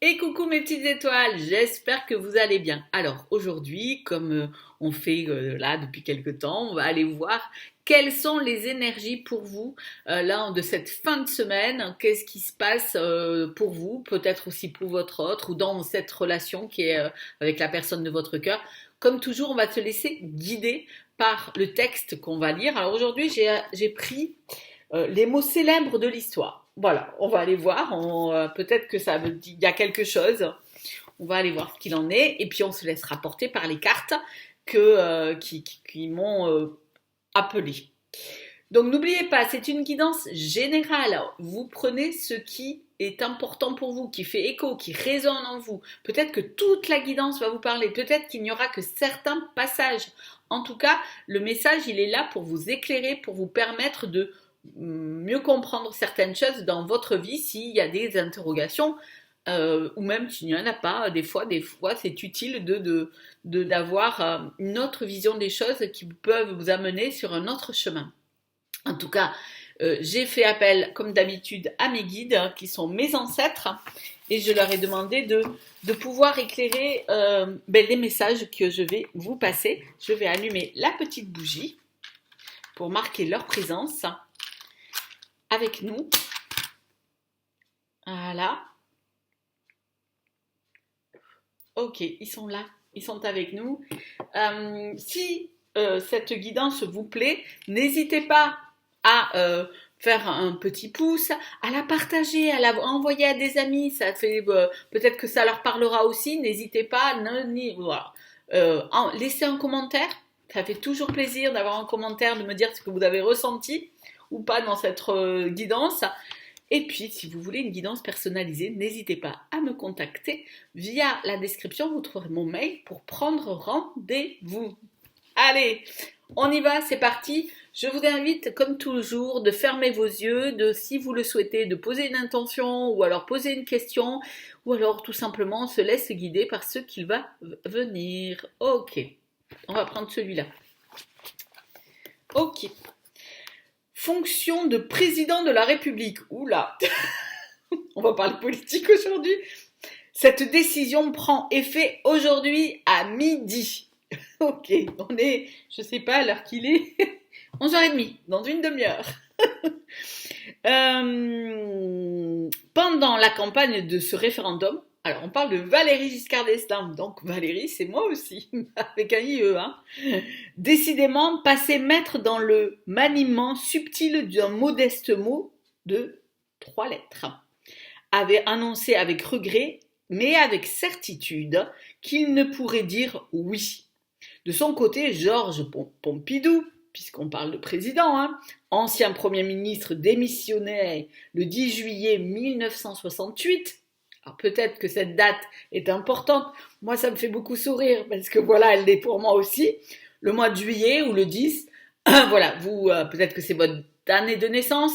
Et coucou mes petites étoiles, j'espère que vous allez bien. Alors aujourd'hui, comme on fait là depuis quelques temps, on va aller voir quelles sont les énergies pour vous là de cette fin de semaine. Qu'est-ce qui se passe pour vous, peut-être aussi pour votre autre ou dans cette relation qui est avec la personne de votre cœur. Comme toujours, on va se laisser guider par le texte qu'on va lire. Alors aujourd'hui, j'ai pris les mots célèbres de l'histoire. Voilà, on va aller voir. Peut-être que ça veut dire il y a quelque chose. On va aller voir ce qu'il en est. Et puis on se laissera porter par les cartes qui m'ont appelé. Donc n'oubliez pas, c'est une guidance générale. Vous prenez ce qui est important pour vous, qui fait écho, qui résonne en vous. Peut-être que toute la guidance va vous parler. Peut-être qu'il n'y aura que certains passages. En tout cas, le message, il est là pour vous éclairer, pour vous permettre de mieux comprendre certaines choses dans votre vie s'il y a des interrogations ou même s'il n'y en a pas. Des fois c'est utile d'avoir une autre vision des choses qui peuvent vous amener sur un autre chemin. En tout cas, j'ai fait appel, comme d'habitude, à mes guides, qui sont mes ancêtres, et je leur ai demandé de pouvoir éclairer les messages que je vais vous passer. Je vais allumer la petite bougie pour marquer leur présence avec nous. Voilà. Ok, ils sont là, ils sont avec nous. Si cette guidance vous plaît, n'hésitez pas à faire un petit pouce, à la partager, à la envoyer à des amis. Ça fait peut-être que ça leur parlera aussi. N'hésitez pas, voilà. Laissez un commentaire. Ça fait toujours plaisir d'avoir un commentaire, de me dire ce que vous avez ressenti ou pas dans cette guidance. Et puis, si vous voulez une guidance personnalisée, n'hésitez pas à me contacter. Via la description, vous trouverez mon mail pour prendre rendez-vous. Allez, on y va, c'est parti. Je vous invite, comme toujours, de fermer vos yeux, si vous le souhaitez, de poser une intention ou alors poser une question ou alors tout simplement on se laisse guider par ce qu'il va venir. Ok, on va prendre celui-là. Ok. Fonction de président de la République. Oula, on va parler politique aujourd'hui. Cette décision prend effet aujourd'hui à midi. Ok, on est, je sais pas à l'heure qu'il est, 11h30, dans une demi-heure. Pendant la campagne de ce référendum, alors on parle de Valéry Giscard d'Estaing, donc Valérie c'est moi aussi, avec un IE, hein. Décidément, passé maître dans le maniement subtil d'un modeste mot de 3 lettres, avait annoncé avec regret, mais avec certitude, qu'il ne pourrait dire oui. De son côté, Georges Pompidou, puisqu'on parle de président, hein, ancien Premier ministre démissionnaire le 10 juillet 1968, alors peut-être que cette date est importante, moi ça me fait beaucoup sourire, parce que voilà, elle l'est pour moi aussi, le mois de juillet ou le 10, voilà, vous, peut-être que c'est votre année de naissance,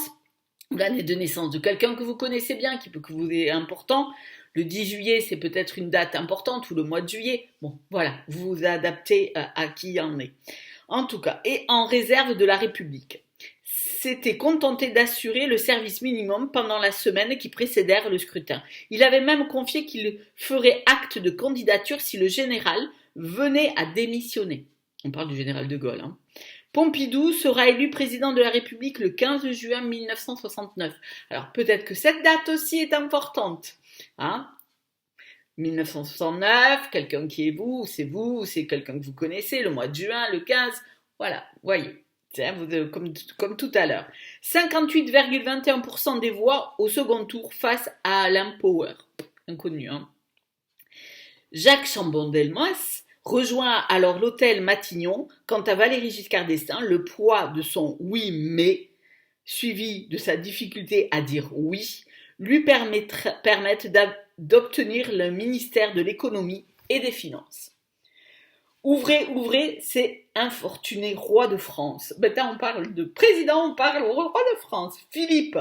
ou l'année de naissance de quelqu'un que vous connaissez bien, qui peut que vous est important. Le 10 juillet, c'est peut-être une date importante, ou le mois de juillet. Bon, voilà, vous vous adaptez à qui en est. En tout cas, et en réserve de la République. S'était contenté d'assurer le service minimum pendant la semaine qui précédèrent le scrutin. Il avait même confié qu'il ferait acte de candidature si le général venait à démissionner. On parle du général de Gaulle, hein. Pompidou sera élu président de la République le 15 juin 1969. Alors peut-être que cette date aussi est importante. Hein, 1969, quelqu'un qui est vous, ou c'est quelqu'un que vous connaissez, le mois de juin, le 15, voilà, voyez, comme tout à l'heure. 58,21% des voix au second tour face à Alain Power, inconnu. Hein. Jacques Chambon-Delmas rejoint alors l'hôtel Matignon. Quant à Valéry Giscard d'Estaing, le poids de son oui mais, suivi de sa difficulté à dire oui, lui permettent d'obtenir le ministère de l'économie et des finances. Ouvrez, c'est infortuné roi de France. Maintenant on parle de président, on parle au roi de France. Philippe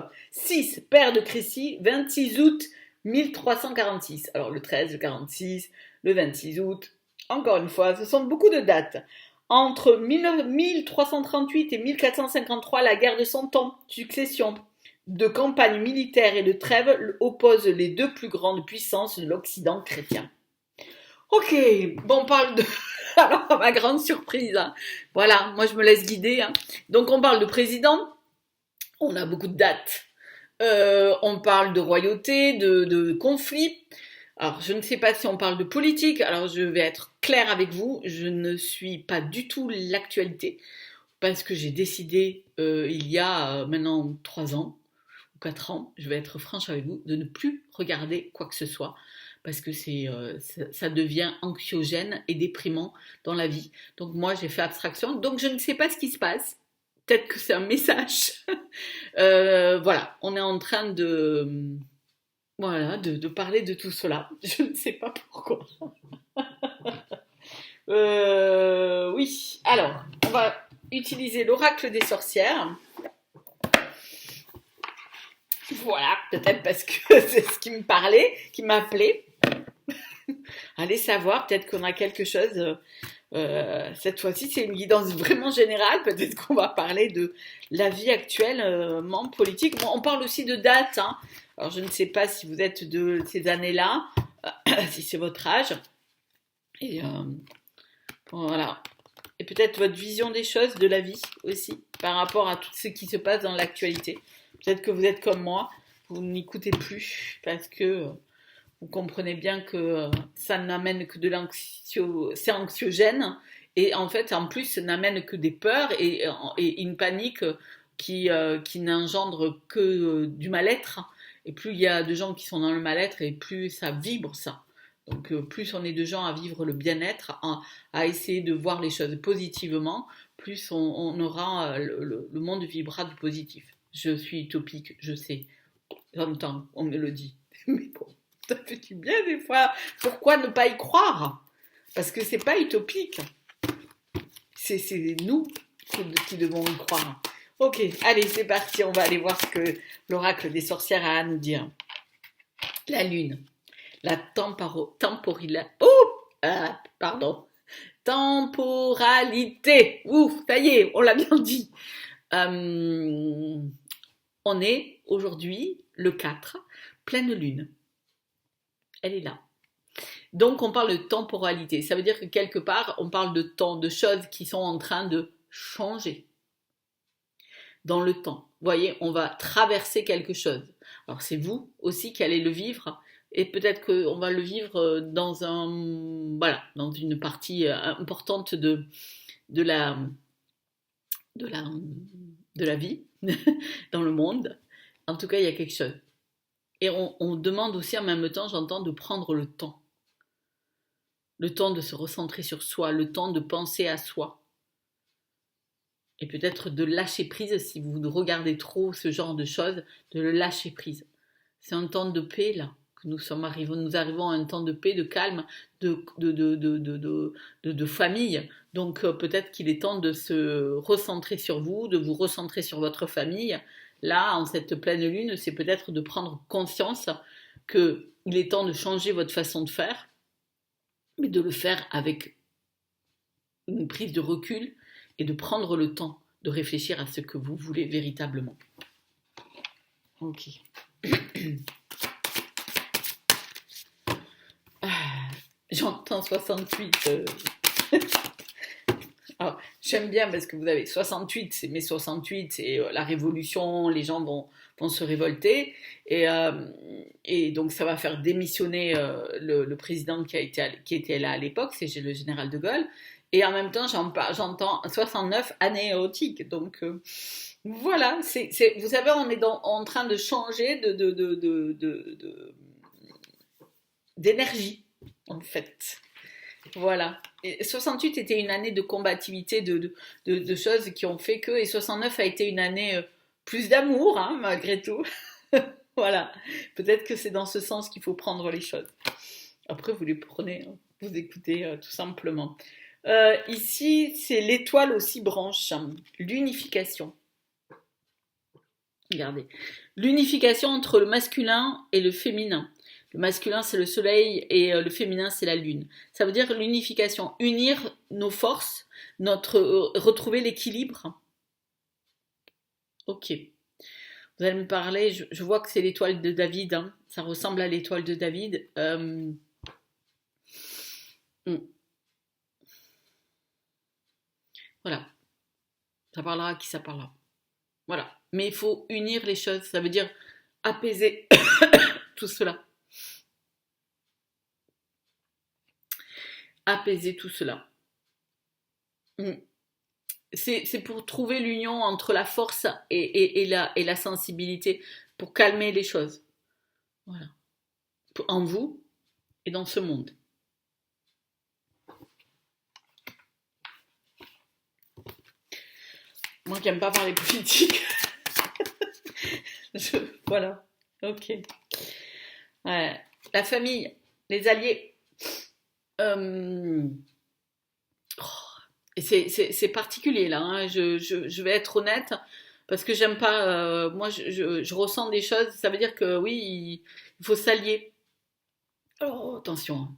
VI, père de Crécy, 26 août 1346. Alors le 13, le 46, le 26 août, encore une fois, ce sont beaucoup de dates. Entre 1338 et 1453, la guerre de Cent Ans, succession. de campagne militaire et de trêve oppose les deux plus grandes puissances de l'Occident chrétien. Ok, bon, on parle de... Alors, à ma grande surprise, hein. Voilà, moi je me laisse guider, hein. Donc, on parle de président, on a beaucoup de dates. On parle de royauté, de conflits. Alors, je ne sais pas si on parle de politique. Alors, je vais être claire avec vous. Je ne suis pas du tout l'actualité parce que j'ai décidé il y a maintenant 3 ans ou 4 ans, je vais être franche avec vous, de ne plus regarder quoi que ce soit parce que ça devient anxiogène et déprimant dans la vie. Donc moi, j'ai fait abstraction. Donc je ne sais pas ce qui se passe. Peut-être que c'est un message. Voilà, on est en train de parler de tout cela. Je ne sais pas pourquoi. Oui, alors, on va utiliser l'oracle des sorcières. Voilà, peut-être parce que c'est ce qui me parlait, qui m'appelait. Allez savoir, peut-être qu'on a quelque chose. Cette fois-ci, c'est une guidance vraiment générale. Peut-être qu'on va parler de la vie actuellement politique. Bon, on parle aussi de dates, hein. Alors, je ne sais pas si vous êtes de ces années-là, si c'est votre âge. Et voilà. Et peut-être votre vision des choses, de la vie aussi, par rapport à tout ce qui se passe dans l'actualité. Peut-être que vous êtes comme moi, vous n'écoutez plus parce que vous comprenez bien que ça n'amène que de c'est anxiogène et en fait en plus ça n'amène que des peurs et une panique qui n'engendre que du mal-être. Et plus il y a de gens qui sont dans le mal-être et plus ça vibre ça. Donc plus on est de gens à vivre le bien-être, à essayer de voir les choses positivement, plus on aura, le monde vibrera du positif. Je suis utopique, je sais. J'entends, on me le dit. Mais bon, ça fait du bien des fois. Pourquoi ne pas y croire? Parce que c'est pas utopique. C'est nous qui devons y croire. Ok, allez, c'est parti. On va aller voir ce que l'oracle des sorcières a à nous dire. La lune. La temporalité. Ouf, ça y est, on l'a bien dit. On est aujourd'hui le 4, pleine lune. Elle est là. Donc on parle de temporalité. Ça veut dire que quelque part, on parle de temps, de choses qui sont en train de changer dans le temps. Vous voyez, on va traverser quelque chose. Alors c'est vous aussi qui allez le vivre. Et peut-être qu'on va le vivre dans dans une partie importante de la vie, dans le monde. En tout cas, il y a quelque chose. Et on demande aussi en même temps, j'entends, de prendre le temps. Le temps de se recentrer sur soi, le temps de penser à soi. Et peut-être de lâcher prise, si vous regardez trop ce genre de choses, de le lâcher prise. C'est un temps de paix, là, que nous arrivons à un temps de paix, de calme, de famille. Donc peut-être qu'il est temps de se recentrer sur vous, de vous recentrer sur votre famille. Là, en cette pleine lune, c'est peut-être de prendre conscience qu'il est temps de changer votre façon de faire, mais de le faire avec une prise de recul et de prendre le temps de réfléchir à ce que vous voulez véritablement. Ok. J'entends 68. Alors, j'aime bien parce que vous avez 68, c'est mai 68, c'est la révolution, les gens vont se révolter. Et donc, ça va faire démissionner le président qui était là à l'époque, c'est le général de Gaulle. Et en même temps, j'entends 69 anéotiques. Donc, voilà, vous savez, on est en train de changer d'énergie, en fait. Voilà. Et 68 était une année de combativité, de choses qui ont fait que... Et 69 a été une année plus d'amour, hein, malgré tout. Voilà. Peut-être que c'est dans ce sens qu'il faut prendre les choses. Après, vous les prenez, hein, vous écoutez tout simplement. Ici, c'est l'étoile aux 6 branches. L'unification. Regardez. L'unification entre le masculin et le féminin. Le masculin, c'est le soleil et le féminin, c'est la lune. Ça veut dire l'unification, unir nos forces, retrouver l'équilibre. Ok. Vous allez me parler, je vois que c'est l'étoile de David, hein. Ça ressemble à l'étoile de David. Hmm, voilà, ça parlera à qui ça parlera. Voilà. Mais il faut unir les choses, ça veut dire apaiser tout cela. Apaiser tout cela. Hmm. C'est pour trouver l'union entre la force et la sensibilité, pour calmer les choses. Voilà. En vous et dans ce monde. Moi qui n'aime pas parler politique. Voilà. Ok. Ouais. La famille, les alliés. Euh, et c'est particulier là, hein. Je vais être honnête parce que j'aime pas. Moi, je ressens des choses. Ça veut dire que oui, il faut s'allier. Oh, attention, hein.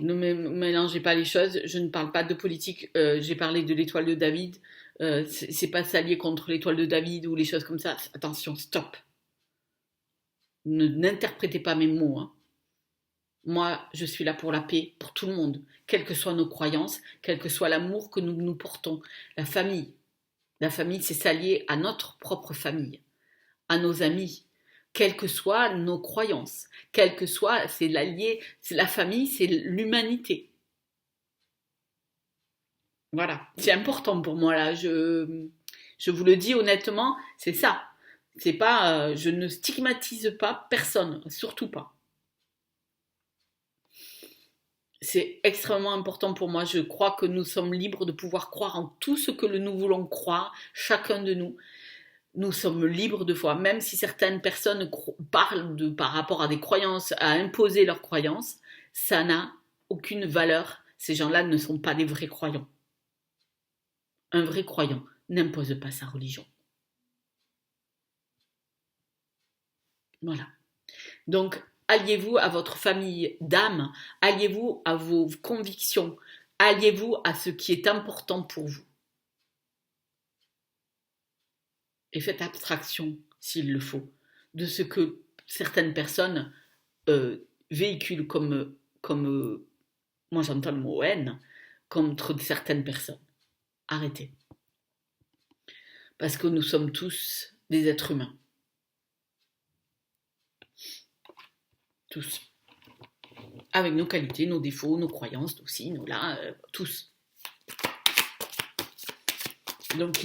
Ne mélangez pas les choses. Je ne parle pas de politique. J'ai parlé de l'étoile de David. C'est pas s'allier contre l'étoile de David ou les choses comme ça. Attention, stop. N'interprétez pas mes mots, hein. Moi, je suis là pour la paix, pour tout le monde, quelles que soient nos croyances, quel que soit l'amour que nous nous portons. La famille, c'est s'allier à notre propre famille, à nos amis, quelles que soient nos croyances, quelle que soit, c'est l'allié, c'est la famille, c'est l'humanité. Voilà, c'est important pour moi là. Je vous le dis honnêtement, c'est ça. C'est pas, je ne stigmatise pas personne, surtout pas. C'est extrêmement important pour moi. Je crois que nous sommes libres de pouvoir croire en tout ce que nous voulons croire, chacun de nous. Nous sommes libres de foi, même si certaines personnes parlent par rapport à des croyances, à imposer leurs croyances, ça n'a aucune valeur. Ces gens-là ne sont pas des vrais croyants. Un vrai croyant n'impose pas sa religion. Voilà. Donc, alliez-vous à votre famille d'âme, alliez-vous à vos convictions, alliez-vous à ce qui est important pour vous. Et faites abstraction, s'il le faut, de ce que certaines personnes véhiculent comme moi j'entends le mot haine, contre certaines personnes. Arrêtez. Parce que nous sommes tous des êtres humains. Tous. Avec nos qualités, nos défauts, nos croyances aussi, nos là, tous. Donc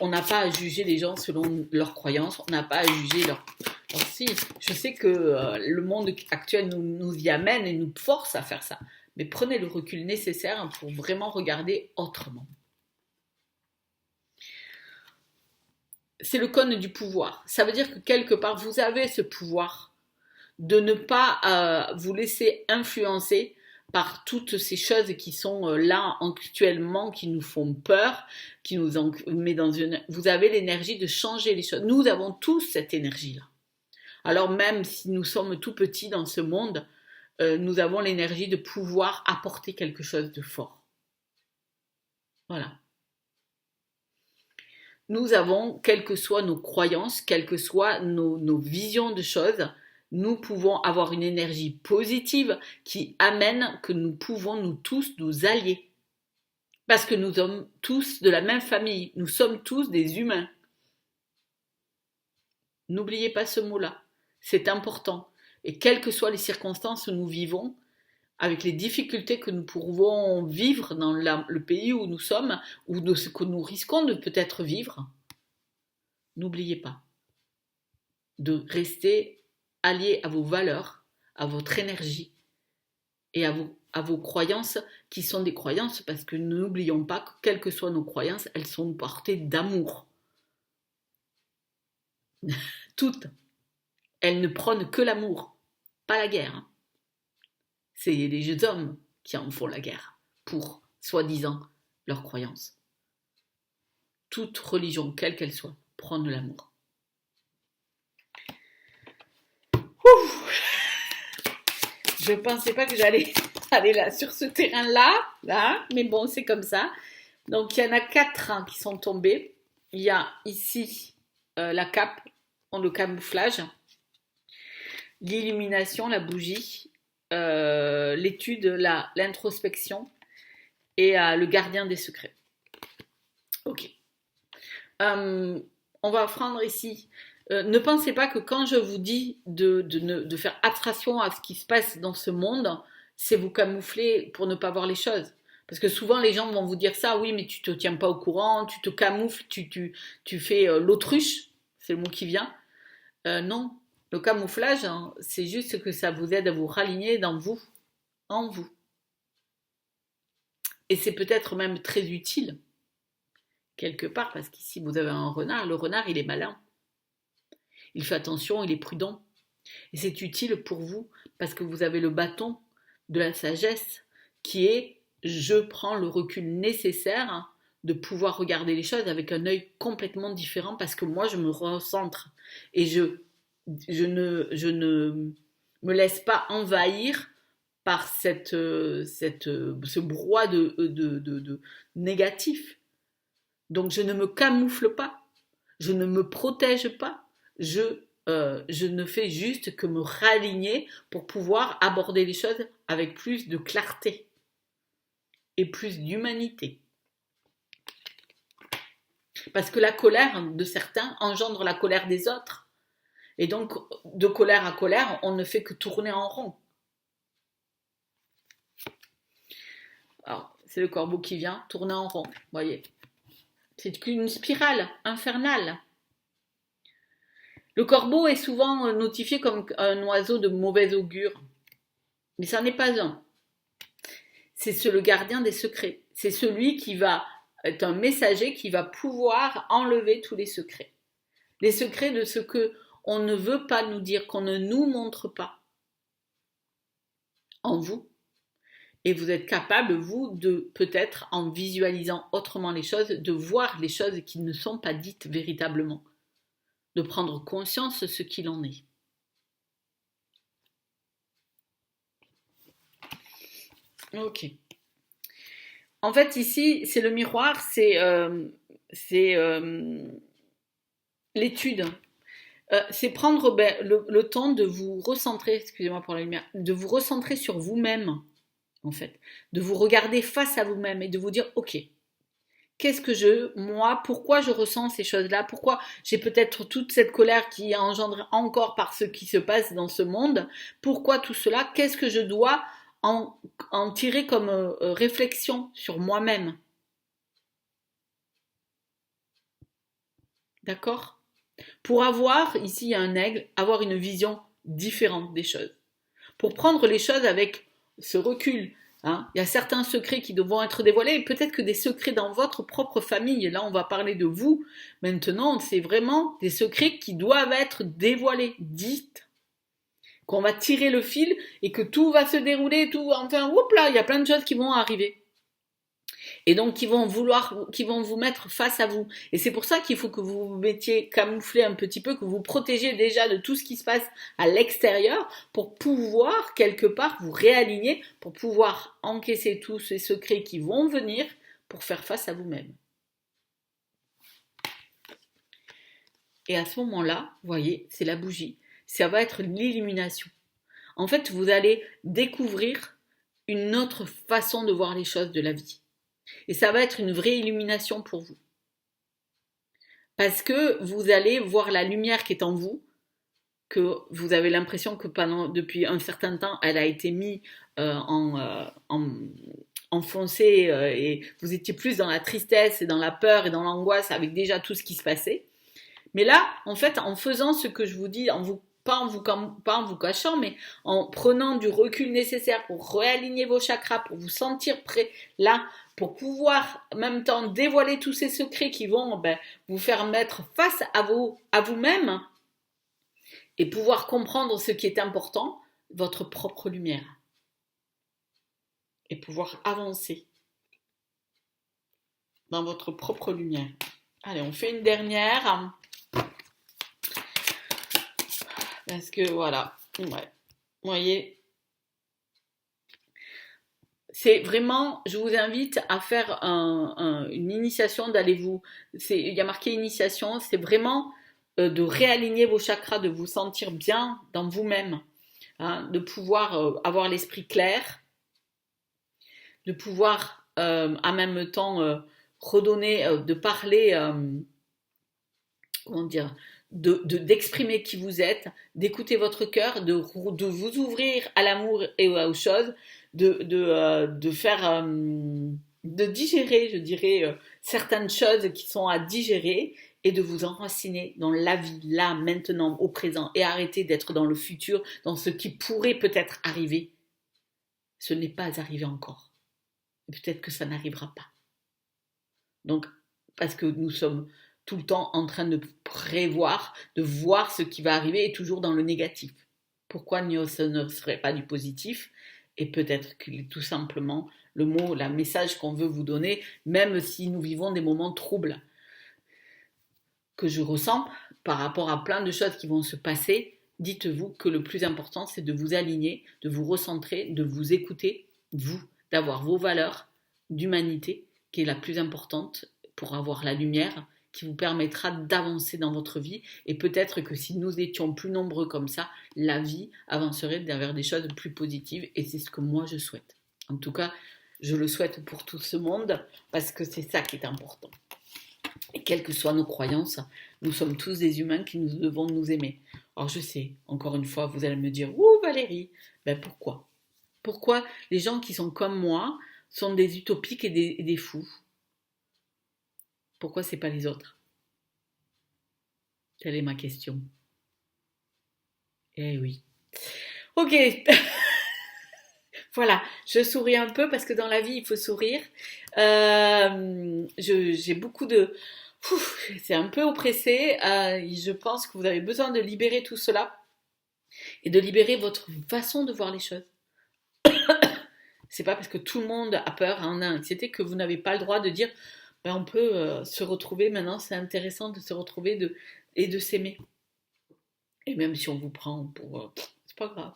on n'a pas à juger les gens selon leurs croyances, on n'a pas à juger leur... Alors si, je sais que le monde actuel nous y amène et nous force à faire ça, mais prenez le recul nécessaire pour vraiment regarder autrement. C'est le cône du pouvoir. Ça veut dire que quelque part, vous avez ce pouvoir de ne pas vous laisser influencer par toutes ces choses qui sont là actuellement, qui nous font peur, qui nous met dans une... Vous avez l'énergie de changer les choses. Nous avons tous cette énergie-là. Alors même si nous sommes tout petits dans ce monde, nous avons l'énergie de pouvoir apporter quelque chose de fort. Voilà. Nous avons, quelles que soient nos croyances, quelles que soient nos visions de choses, nous pouvons avoir une énergie positive qui amène que nous pouvons nous tous nous allier. Parce que nous sommes tous de la même famille, nous sommes tous des humains. N'oubliez pas ce mot-là, c'est important. Et quelles que soient les circonstances où nous vivons, avec les difficultés que nous pouvons vivre dans le pays où nous sommes, ou de ce que nous risquons de peut-être vivre, n'oubliez pas de rester allié à vos valeurs, à votre énergie et à vos croyances qui sont des croyances parce que n'oublions pas que quelles que soient nos croyances, elles sont portées d'amour. Toutes. Elles ne prônent que l'amour, pas la guerre. C'est les hommes qui en font la guerre pour, soi-disant, leurs croyances. Toute religion, quelle qu'elle soit, prône l'amour. Je ne pensais pas que j'allais aller là sur ce terrain-là, mais bon, c'est comme ça. Donc il y en a 4 qui sont tombés. Il y a ici la cape, le camouflage, l'illumination, la bougie, l'étude, l'introspection et le gardien des secrets. Ok. On va prendre ici. Ne pensez pas que quand je vous dis de faire abstraction à ce qui se passe dans ce monde, c'est vous camoufler pour ne pas voir les choses. Parce que souvent les gens vont vous dire ça, oui, mais tu te tiens pas au courant, tu te camoufles, tu fais l'autruche, c'est le mot qui vient. Non, le camouflage, hein, c'est juste que ça vous aide à vous raligner dans vous, en vous. Et c'est peut-être même très utile, quelque part, parce qu'ici vous avez un renard, le renard il est malin. Il fait attention, il est prudent. Et c'est utile pour vous parce que vous avez le bâton de la sagesse qui est je prends le recul nécessaire de pouvoir regarder les choses avec un œil complètement différent parce que moi je me recentre et je ne me laisse pas envahir par ce brouhaha de négatif. Donc je ne me camoufle pas, je ne me protège pas, je ne fais juste que me raligner pour pouvoir aborder les choses avec plus de clarté et plus d'humanité. Parce que la colère de certains engendre la colère des autres. Et donc, de colère à colère, on ne fait que tourner en rond. Alors, c'est le corbeau qui vient tourner en rond, voyez. C'est une spirale infernale. Le corbeau est souvent notifié comme un oiseau de mauvais augure. Mais ça n'est pas un. C'est le gardien des secrets. C'est celui qui va être un messager qui va pouvoir enlever tous les secrets. Les secrets de ce que on ne veut pas nous dire, qu'on ne nous montre pas en vous. Et vous êtes capable, vous, de peut-être, en visualisant autrement les choses, de voir les choses qui ne sont pas dites véritablement. De prendre conscience de ce qu'il en est. Ok. En fait, ici, c'est le miroir, c'est l'étude. C'est prendre le temps de vous recentrer, excusez-moi pour la lumière, de vous recentrer sur vous-même, en fait. De vous regarder face à vous-même et de vous dire, ok, qu'est-ce que moi, pourquoi je ressens ces choses-là, pourquoi j'ai peut-être toute cette colère qui est engendrée encore par ce qui se passe dans ce monde, pourquoi tout cela, qu'est-ce que je dois en tirer comme réflexion sur moi-même. D'accord? Pour avoir, ici il y a un aigle, avoir une vision différente des choses. Pour prendre les choses avec ce recul. Hein. Il y a certains secrets qui devront être dévoilés, et peut-être que des secrets dans votre propre famille. Là, on va parler de vous. Maintenant, c'est vraiment des secrets qui doivent être dévoilés, dites. Qu'on va tirer le fil et que tout va se dérouler, enfin, oups là, il y a plein de choses qui vont arriver. Et donc, qui vont vous mettre face à vous. Et c'est pour ça qu'il faut que vous vous mettiez camoufler un petit peu, que vous protégiez déjà de tout ce qui se passe à l'extérieur pour pouvoir, quelque part, vous réaligner, pour pouvoir encaisser tous ces secrets qui vont venir pour faire face à vous-même. Et à ce moment-là, vous voyez, c'est la bougie. Ça va être l'illumination. En fait, vous allez découvrir une autre façon de voir les choses de la vie. Et ça va être une vraie illumination pour vous. Parce que vous allez voir la lumière qui est en vous, que vous avez l'impression que depuis un certain temps, elle a été mise enfoncée et vous étiez plus dans la tristesse et dans la peur et dans l'angoisse avec déjà tout ce qui se passait. Mais là, en fait, en faisant ce que je vous dis, pas en vous cachant, mais en prenant du recul nécessaire pour réaligner vos chakras, pour vous sentir prêt là, pour pouvoir en même temps dévoiler tous ces secrets qui vont vous faire mettre face à vous-même et pouvoir comprendre ce qui est important, votre propre lumière. Et pouvoir avancer dans votre propre lumière. Allez, on fait une dernière. Parce que voilà, ouais. Vous voyez, c'est vraiment, je vous invite à faire une initiation, il y a marqué initiation, c'est vraiment de réaligner vos chakras, de vous sentir bien dans vous-même, hein, de pouvoir avoir l'esprit clair, de pouvoir en même temps redonner, de parler, comment dire, d'exprimer qui vous êtes, d'écouter votre cœur, de vous ouvrir à l'amour et aux choses, de faire, de digérer, je dirais, certaines choses qui sont à digérer et de vous enraciner dans la vie, là, maintenant, au présent, et arrêter d'être dans le futur, dans ce qui pourrait peut-être arriver. Ce n'est pas arrivé encore. Peut-être que ça n'arrivera pas. Donc, parce que nous sommes tout le temps en train de prévoir, de voir ce qui va arriver et toujours dans le négatif. Pourquoi ce ne serait pas du positif? Et peut-être que tout simplement le mot, le message qu'on veut vous donner, même si nous vivons des moments troubles que je ressens par rapport à plein de choses qui vont se passer, dites-vous que le plus important, c'est de vous aligner, de vous recentrer, de vous écouter, vous, d'avoir vos valeurs d'humanité, qui est la plus importante pour avoir la lumière, qui vous permettra d'avancer dans votre vie. Et peut-être que si nous étions plus nombreux comme ça, la vie avancerait vers des choses plus positives. Et c'est ce que moi je souhaite. En tout cas, je le souhaite pour tout ce monde, parce que c'est ça qui est important. Et quelles que soient nos croyances, nous sommes tous des humains qui nous devons nous aimer. Alors je sais, encore une fois, vous allez me dire, ouh Valérie, ben pourquoi? Pourquoi les gens qui sont comme moi sont des utopiques et des fous? Pourquoi c'est pas les autres? Telle est ma question. Eh oui. Ok. Voilà, je souris un peu parce que dans la vie, il faut sourire. J'ai beaucoup de... c'est un peu oppressé. Je pense que vous avez besoin de libérer tout cela et de libérer votre façon de voir les choses. C'est pas parce que tout le monde a peur, en a anxiété, que vous n'avez pas le droit de dire ben, on peut se retrouver maintenant, c'est intéressant de se retrouver et de s'aimer. Et même si on vous prend pour... c'est pas grave,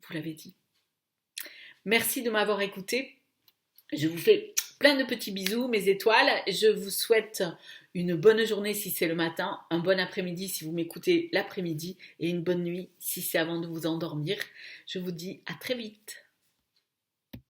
vous l'avez dit. Merci de m'avoir écouté. Je vous fais plein de petits bisous, mes étoiles. Je vous souhaite une bonne journée si c'est le matin, un bon après-midi si vous m'écoutez l'après-midi et une bonne nuit si c'est avant de vous endormir. Je vous dis à très vite.